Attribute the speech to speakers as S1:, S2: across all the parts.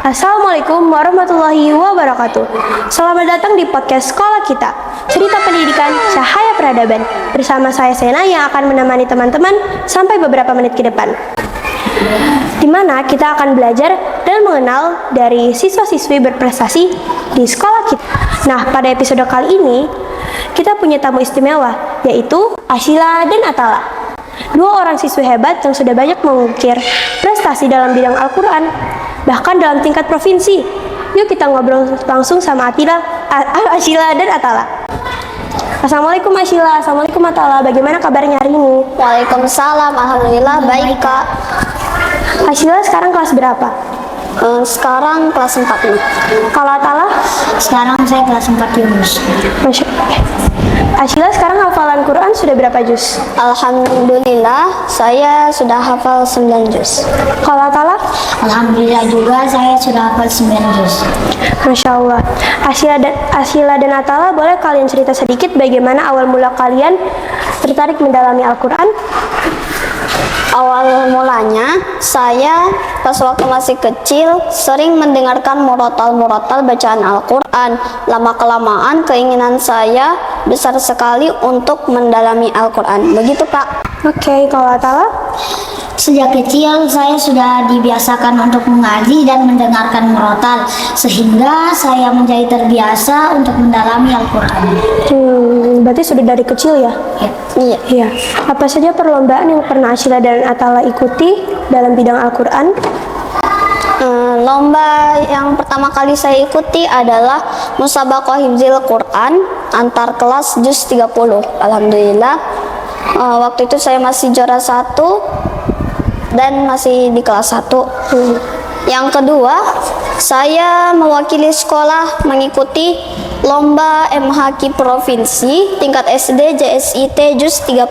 S1: Assalamualaikum warahmatullahi wabarakatuh. Selamat datang di podcast Sekolah Kita, cerita pendidikan Cahaya Peradaban. Bersama saya Sena yang akan menemani teman-teman sampai beberapa menit ke depan, di mana kita akan belajar dan mengenal dari siswa-siswi berprestasi di sekolah kita. Nah, pada episode kali ini kita punya tamu istimewa, yaitu Ashila dan Atala, dua orang siswi hebat yang sudah banyak mengukir prestasi dalam bidang Al-Quran, bahkan dalam tingkat provinsi. Yuk kita ngobrol langsung sama Ashila dan Atala. Assalamualaikum Ashila, Assalamualaikum Atala, bagaimana kabarnya hari ini?
S2: Waalaikumsalam, alhamdulillah baik kak.
S1: Ashila sekarang kelas berapa?
S2: Sekarang kelas 4 nih.
S1: Kalau Atala?
S2: Sekarang saya kelas 4 Yunus.
S1: Masya Allah. Ashila sekarang hafalan Quran sudah berapa juz?
S2: Alhamdulillah saya sudah hafal 9 juz.
S1: Kalau Atala?
S2: Alhamdulillah juga saya sudah hafal 9 juz.
S1: Masya Allah. Ashila dan Atala, boleh kalian cerita sedikit bagaimana awal mula kalian tertarik mendalami Al-Quran?
S2: Awal mulanya saya pas waktu masih kecil sering mendengarkan murotal bacaan Al-Quran. Lama-kelamaan keinginan saya besar sekali untuk mendalami Al-Quran. Begitu Kak.
S1: Oke, kalau Atala?
S3: Sejak kecil saya sudah dibiasakan untuk mengaji dan mendengarkan murotal, sehingga saya menjadi terbiasa untuk mendalami Al-Quran.
S1: Berarti sudah dari kecil ya?
S2: Iya.
S1: Iya. Apa saja perlombaan yang pernah Ashila dan Atala ikuti dalam bidang Al-Quran?
S2: Lomba yang pertama kali saya ikuti adalah Musabaqah Hifzil Quran antar kelas juz 30. Alhamdulillah waktu itu saya masih juara 1 dan masih di kelas 1. Yang kedua, saya mewakili sekolah mengikuti lomba MHQ Provinsi tingkat SD JSIT juz 30.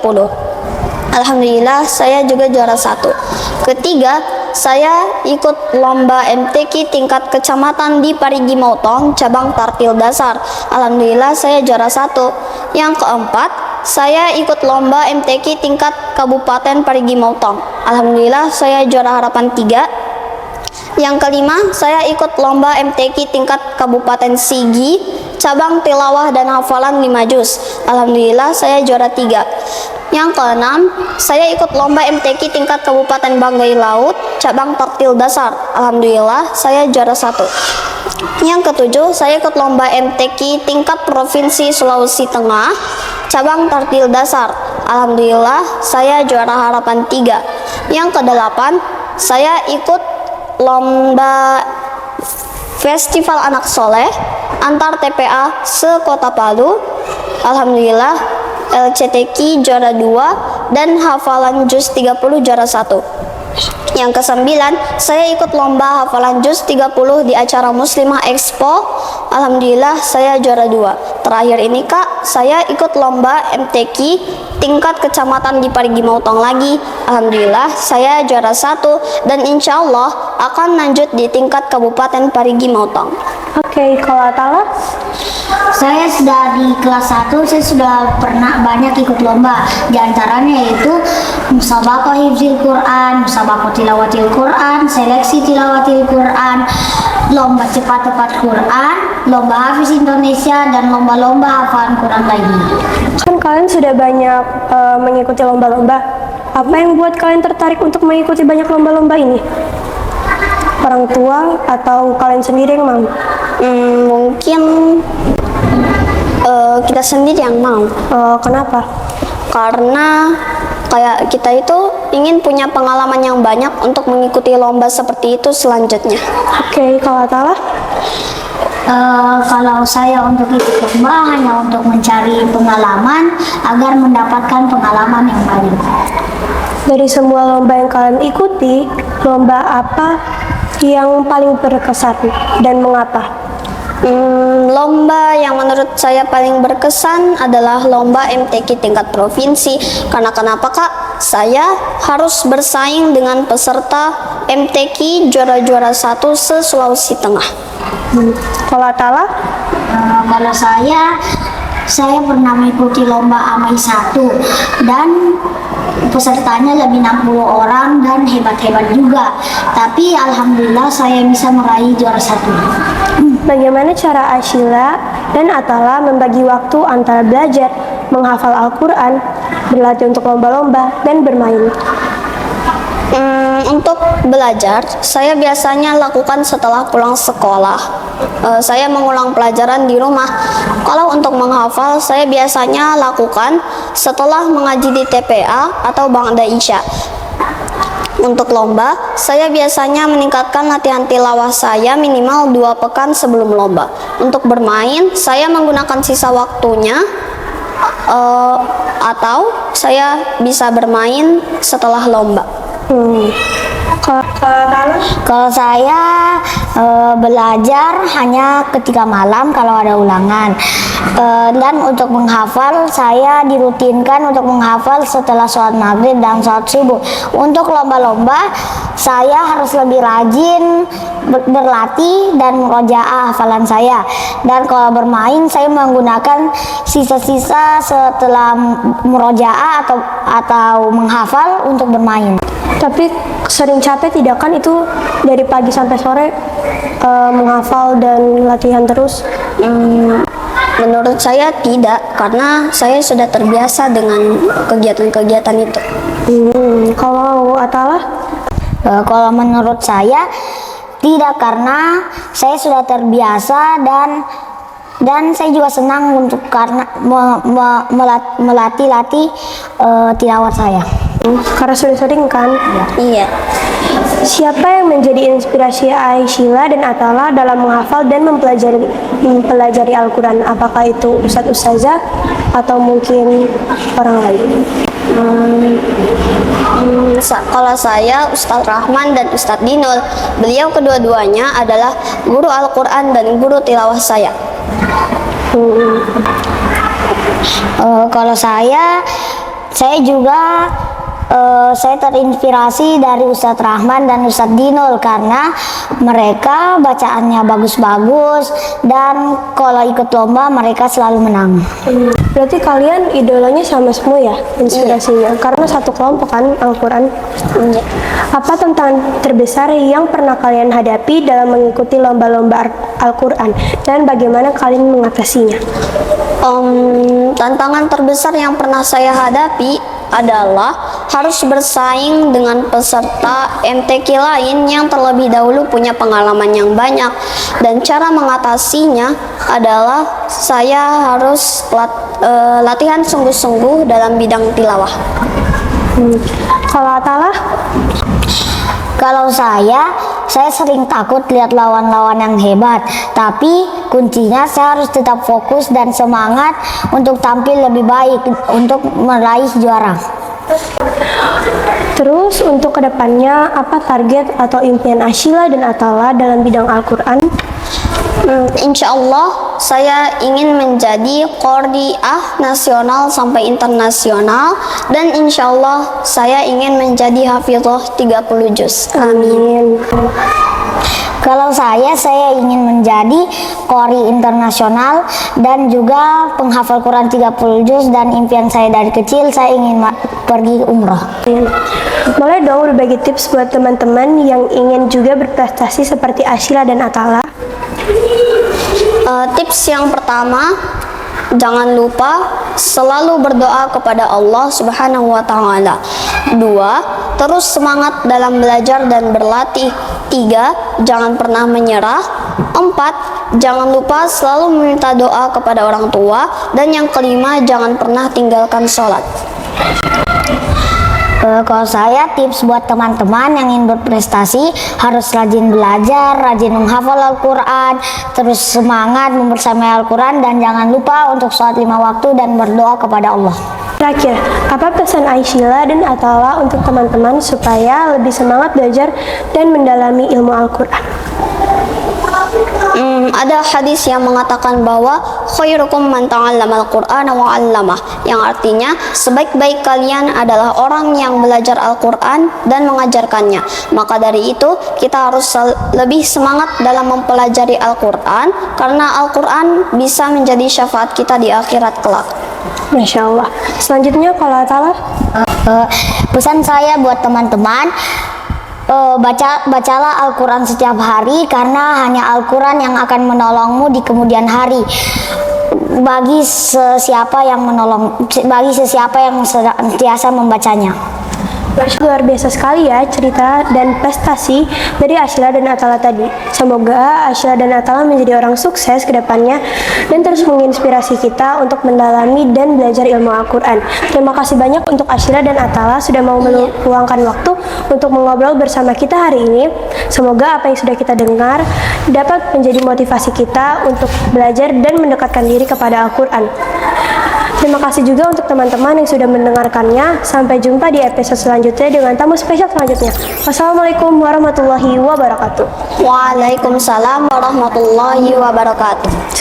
S2: Alhamdulillah saya juga juara 1. Ketiga, saya ikut lomba MTQ tingkat kecamatan di Parigi Motong cabang Tartil Dasar. Alhamdulillah saya juara 1. Yang keempat, saya ikut lomba MTQ tingkat Kabupaten Parigi Motong. Alhamdulillah saya juara harapan 3. Yang kelima, saya ikut lomba MTQ tingkat Kabupaten Sigi cabang tilawah dan hafalan 5 juz. Alhamdulillah saya juara 3. Yang keenam, saya ikut lomba MTQ tingkat Kabupaten Banggai Laut cabang Tartil Dasar. Alhamdulillah saya juara 1. Yang ketujuh, saya ikut lomba MTQ tingkat Provinsi Sulawesi Tengah cabang Tartil Dasar. Alhamdulillah saya juara harapan 3. Yang kedelapan, saya ikut lomba Festival Anak Soleh antar TPA se-Kota Palu. Alhamdulillah LCTQ juara 2 dan hafalan juz 30 juara 1. Yang kesembilan, saya ikut lomba hafalan juz 30 di acara Muslimah Expo. Alhamdulillah saya juara 2. Terakhir ini Kak, saya ikut lomba MTQ tingkat kecamatan di Parigi Motong lagi. Alhamdulillah saya juara 1 dan insya Allah akan lanjut di tingkat Kabupaten Parigi Motong.
S1: Oke, kalau Atala?
S3: Saya sudah di kelas 1, saya sudah pernah banyak ikut lomba. Di antaranya yaitu Musabaqah Hifzil Quran, Musabaqah Tilawatil Quran, Seleksi Tilawatil Quran, Lomba Cepat Tepat Quran, Lomba Hafiz Indonesia, dan lomba-lomba hafalan Quran lagi.
S1: Kan kalian sudah banyak mengikuti lomba-lomba. Apa yang buat kalian tertarik untuk mengikuti banyak lomba-lomba ini? Orang tua atau kalian sendiri yang mau?
S2: Mungkin kita sendiri yang mau.
S1: Kenapa?
S2: Karena kayak kita itu ingin punya pengalaman yang banyak untuk mengikuti lomba seperti itu selanjutnya.
S1: Oke, kalau Atala?
S3: Kalau saya untuk ikut lomba hanya untuk mencari pengalaman agar mendapatkan pengalaman yang banyak.
S1: Dari semua lomba yang kalian ikuti, lomba apa yang paling berkesan dan mengapa?
S2: Lomba yang menurut saya paling berkesan adalah lomba MTQ tingkat provinsi. Karena kenapa Kak? Saya harus bersaing dengan peserta MTQ juara-juara 1 se-Sulawesi Tengah.
S1: Kalau Atala?
S3: Kalau saya pernah mengikuti lomba AMAI 1 dan pesertanya lebih 60 orang dan hebat-hebat juga. Tapi alhamdulillah saya bisa meraih juara 1.
S1: Bagaimana cara Asyila dan Atala membagi waktu antara belajar, menghafal Al-Quran, berlatih untuk lomba-lomba, dan bermain?
S2: Untuk belajar, saya biasanya lakukan setelah pulang sekolah. Saya mengulang pelajaran di rumah. Kalau untuk menghafal, saya biasanya lakukan setelah mengaji di TPA atau ba'da Isya. Untuk lomba, saya biasanya meningkatkan latihan tilawah saya minimal 2 pekan sebelum lomba. Untuk bermain, saya menggunakan sisa waktunya atau saya bisa bermain setelah lomba.
S3: Kalau saya belajar hanya ketika malam kalau ada ulangan. Dan untuk menghafal, saya dirutinkan untuk menghafal setelah sholat maghrib dan sholat subuh. Untuk lomba-lomba, saya harus lebih rajin berlatih dan murojaah hafalan saya. Dan kalau bermain, saya menggunakan sisa-sisa setelah murojaah atau menghafal untuk bermain.
S1: Tapi sering capek tidak kan itu dari pagi sampai sore menghafal dan latihan terus?
S2: Menurut saya tidak, karena saya sudah terbiasa dengan kegiatan-kegiatan itu.
S1: Kalau Atala?
S3: Kalau menurut saya tidak, karena saya sudah terbiasa dan saya juga senang untuk karena melatih tilawat saya.
S1: Karena sudah sering kan?
S2: Iya.
S1: Siapa yang menjadi inspirasi Asyila dan Atala dalam menghafal dan mempelajari Al-Quran? Apakah itu Ustadz Ustazah atau mungkin orang lain?
S2: Kalau saya, Ustadz Rahman dan Ustadz Dinul. Beliau kedua-duanya adalah guru Al-Quran dan guru tilawah saya.
S3: Kalau saya juga saya terinspirasi dari Ustadz Rahman dan Ustadz Dinul karena mereka bacaannya bagus-bagus dan kalau ikut lomba mereka selalu menang.
S1: Berarti kalian idolanya sama semua ya inspirasinya? Karena satu kelompok kan Al-Quran. Apa tantangan terbesar yang pernah kalian hadapi dalam mengikuti lomba-lomba Al-Quran dan bagaimana kalian mengatasinya?
S2: Tantangan terbesar yang pernah saya hadapi adalah harus bersaing dengan peserta MTQ lain yang terlebih dahulu punya pengalaman yang banyak, dan cara mengatasinya adalah saya harus latihan sungguh-sungguh dalam bidang tilawah.
S1: Kalau Atala?
S3: Kalau saya sering takut lihat lawan-lawan yang hebat, tapi kuncinya saya harus tetap fokus dan semangat untuk tampil lebih baik untuk meraih juara.
S1: Terus untuk kedepannya apa target atau impian Asyila dan Atala dalam bidang Al-Quran?
S2: Insya Allah saya ingin menjadi qori'ah nasional sampai internasional, dan insya Allah saya ingin menjadi hafizah 30 juz.
S1: Amin.
S3: Kalau saya ingin menjadi qori internasional dan juga penghafal Quran 30 juz, dan impian saya dari kecil saya ingin pergi umrah.
S1: Boleh dong berbagi tips buat teman-teman yang ingin juga berprestasi seperti Asyila dan Atala?
S2: Tips yang pertama, jangan lupa selalu berdoa kepada Allah Subhanahu wa Ta'ala. 2, terus semangat dalam belajar dan berlatih. 3, jangan pernah menyerah. 4, jangan lupa selalu meminta doa kepada orang tua. Dan yang kelima, jangan pernah tinggalkan sholat.
S3: Kalau saya tips buat teman-teman yang ingin berprestasi harus rajin belajar, rajin menghafal Al-Quran, terus semangat membersamai Al-Quran, dan jangan lupa untuk sholat 5 waktu dan berdoa kepada Allah.
S1: Terakhir, apa pesan Asyila dan Atala untuk teman-teman supaya lebih semangat belajar dan mendalami ilmu Al-Quran?
S2: Ada hadis yang mengatakan bahwa khairukum man ta'allama al-Qur'ana wa 'allamah, yang artinya sebaik-baik kalian adalah orang yang belajar Al-Qur'an dan mengajarkannya. Maka dari itu kita harus lebih semangat dalam mempelajari Al-Qur'an, karena Al-Qur'an bisa menjadi syafaat kita di akhirat kelak.
S1: Masya Allah. Selanjutnya kalau Atala?
S3: Pesan saya buat teman-teman, bacalah Al-Quran setiap hari, karena hanya Al-Quran yang akan menolongmu di kemudian hari. Bagi sesiapa yang senantiasa membacanya.
S1: Luar biasa sekali ya cerita dan prestasi dari Ashila dan Atala tadi. Semoga Ashila dan Atala menjadi orang sukses ke depannya dan terus menginspirasi kita untuk mendalami dan belajar ilmu Al-Quran. Terima kasih banyak untuk Ashila dan Atala sudah mau meluangkan waktu untuk mengobrol bersama kita hari ini. Semoga apa yang sudah kita dengar dapat menjadi motivasi kita untuk belajar dan mendekatkan diri kepada Al-Quran. Terima kasih juga untuk teman-teman yang sudah mendengarkannya. Sampai jumpa di episode selanjutnya dengan tamu spesial selanjutnya. Wassalamualaikum warahmatullahi wabarakatuh.
S2: Waalaikumsalam warahmatullahi wabarakatuh.